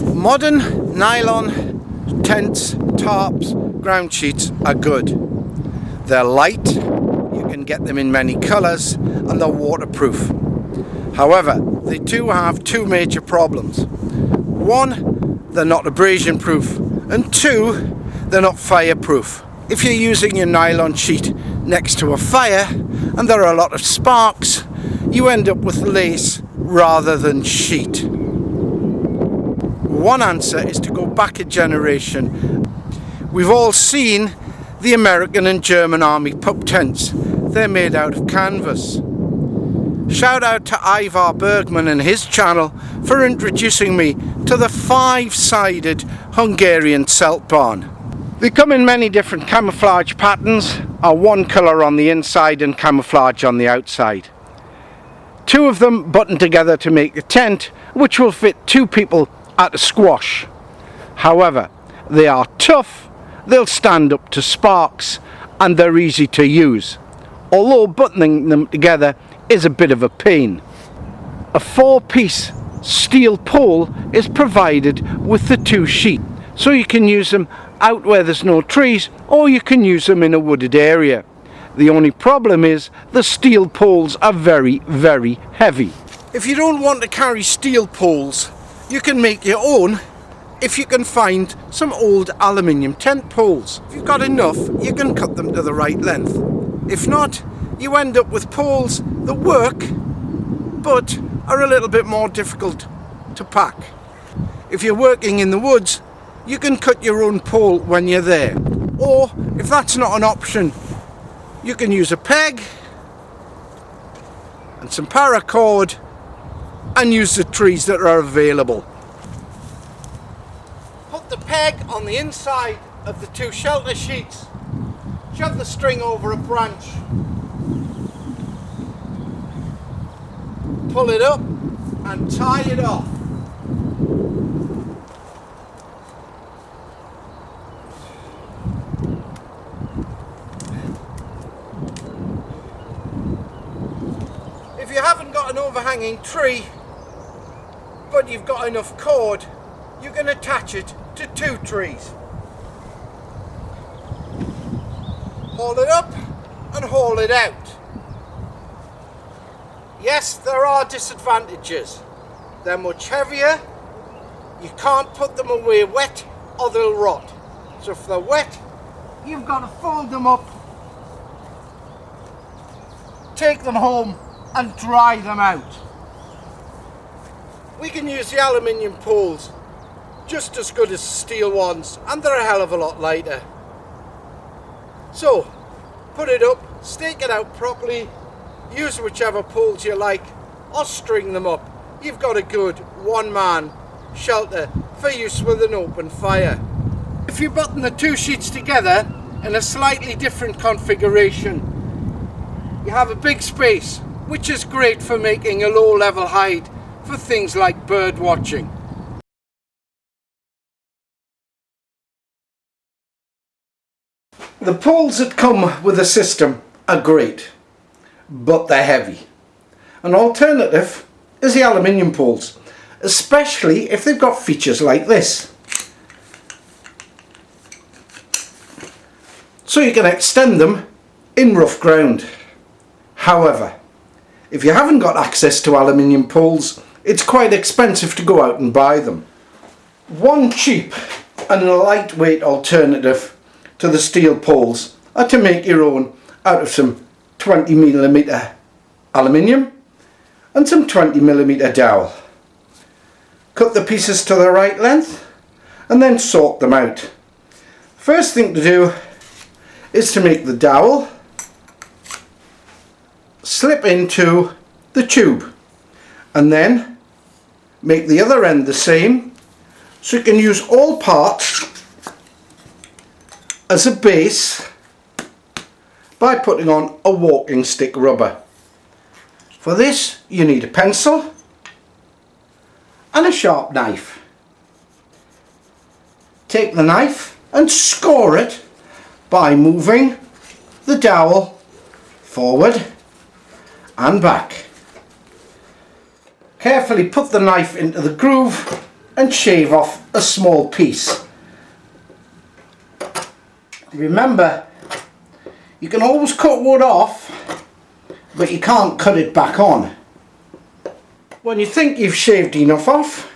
Modern nylon tents, tarps, ground sheets are good. They're light, you can get them in many colours, and they're waterproof. However, they do have two major problems. One, they're not abrasion proof, and two, they're not fireproof. If you're using your nylon sheet next to a fire and there are a lot of sparks, you end up with lace rather than sheet. One answer is to go back a generation. We've all seen the American and German army pup tents. They're made out of canvas. Shout out to Ivar Bergman and his channel for introducing me to the 5-sided Hungarian celt barn. They come in many different camouflage patterns, are one colour on the inside and camouflage on the outside. Two of them button together to make a tent which will fit 2 people at a squash. However, they are tough, they'll stand up to sparks, and they're easy to use, although buttoning them together is a bit of a pain. A 4-piece steel pole is provided with the 2 sheets, so you can use them out where there's no trees, or you can use them in a wooded area. The only problem is the steel poles are very, very heavy. If you don't want to carry steel poles, you can make your own if you can find some old aluminium tent poles. If you've got enough, you can cut them to the right length. If not, you end up with poles that work but are a little bit more difficult to pack. If you're working in the woods, you can cut your own pole when you're there. Or, if that's not an option, you can use a peg and some paracord and use the trees that are available. Put the peg on the inside of the 2 shelter sheets. Shove the string over a branch. Pull it up and tie it off. If you haven't got an overhanging tree, but you've got enough cord, you can attach it to 2 trees. Haul it up and haul it out. Yes, there are disadvantages. They're much heavier. You can't put them away wet or they'll rot. So if they're wet, you've got to fold them up, take them home and dry them out. We can use the aluminium poles just as good as steel ones, and they're a hell of a lot lighter. So put it up, stake it out properly, use whichever poles you like or string them up. You've got a good 1-man shelter for use with an open fire. If you button the 2 sheets together in a slightly different configuration, you have a big space, which is great for making a low level hide for things like bird watching. The poles that come with the system are great, but they're heavy. An alternative is the aluminium poles, especially if they've got features like this. So you can extend them in rough ground. However, if you haven't got access to aluminium poles, it's quite expensive to go out and buy them. One cheap and lightweight alternative to the steel poles are to make your own out of some 20mm aluminium and some 20mm dowel. Cut the pieces to the right length and then sort them out. First thing to do is to make the dowel slip into the tube and then make the other end the same, so you can use all parts as a base by putting on a walking stick rubber. For this you need a pencil and a sharp knife. Take the knife and score it by moving the dowel forward and back. Carefully put the knife into the groove and shave off a small piece. Remember, you can always cut wood off, but you can't cut it back on. When you think you've shaved enough off,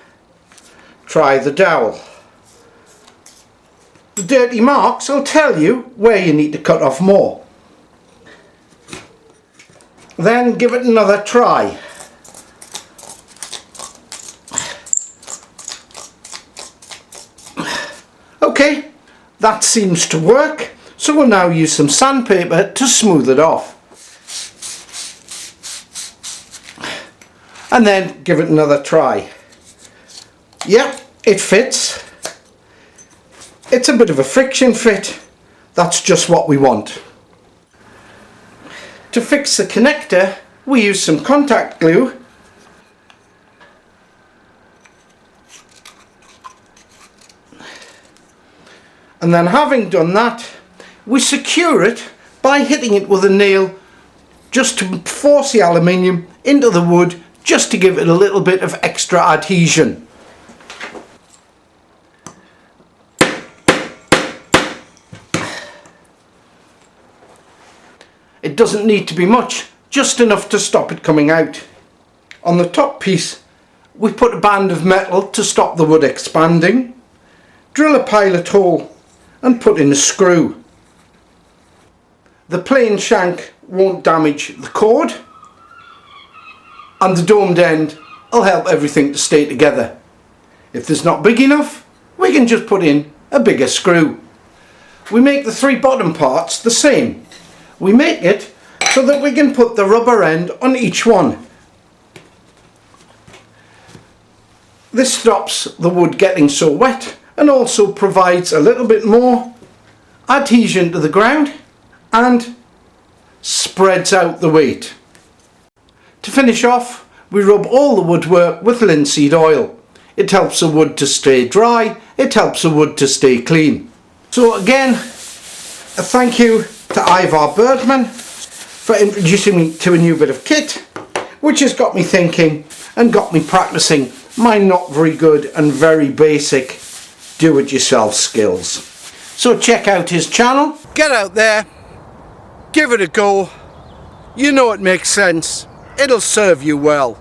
try the dowel. The dirty marks will tell you where you need to cut off more. Then give it another try. Okay, that seems to work, so we'll now use some sandpaper to smooth it off. And then give it another try. Yep, it fits. It's a bit of a friction fit. That's just what we want. To fix the connector, we use some contact glue. And then having done that, we secure it by hitting it with a nail just to force the aluminium into the wood, just to give it a little bit of extra adhesion. It doesn't need to be much, just enough to stop it coming out. On the top piece, we put a band of metal to stop the wood expanding, drill a pilot hole and put in a screw. The plain shank won't damage the cord, and the domed end will help everything to stay together. If there's not big enough, we can just put in a bigger screw. We make the three bottom parts the same. We make it so that we can put the rubber end on each one. This stops the wood getting so wet and also provides a little bit more adhesion to the ground and spreads out the weight. To finish off, we rub all the woodwork with linseed oil. It helps the wood to stay dry, it helps the wood to stay clean. So again, a thank you to Ivar Bergman for introducing me to a new bit of kit, which has got me thinking and got me practicing my not very good and very basic do-it-yourself skills. So check out his channel, get out there, give it a go, you know it makes sense, it'll serve you well.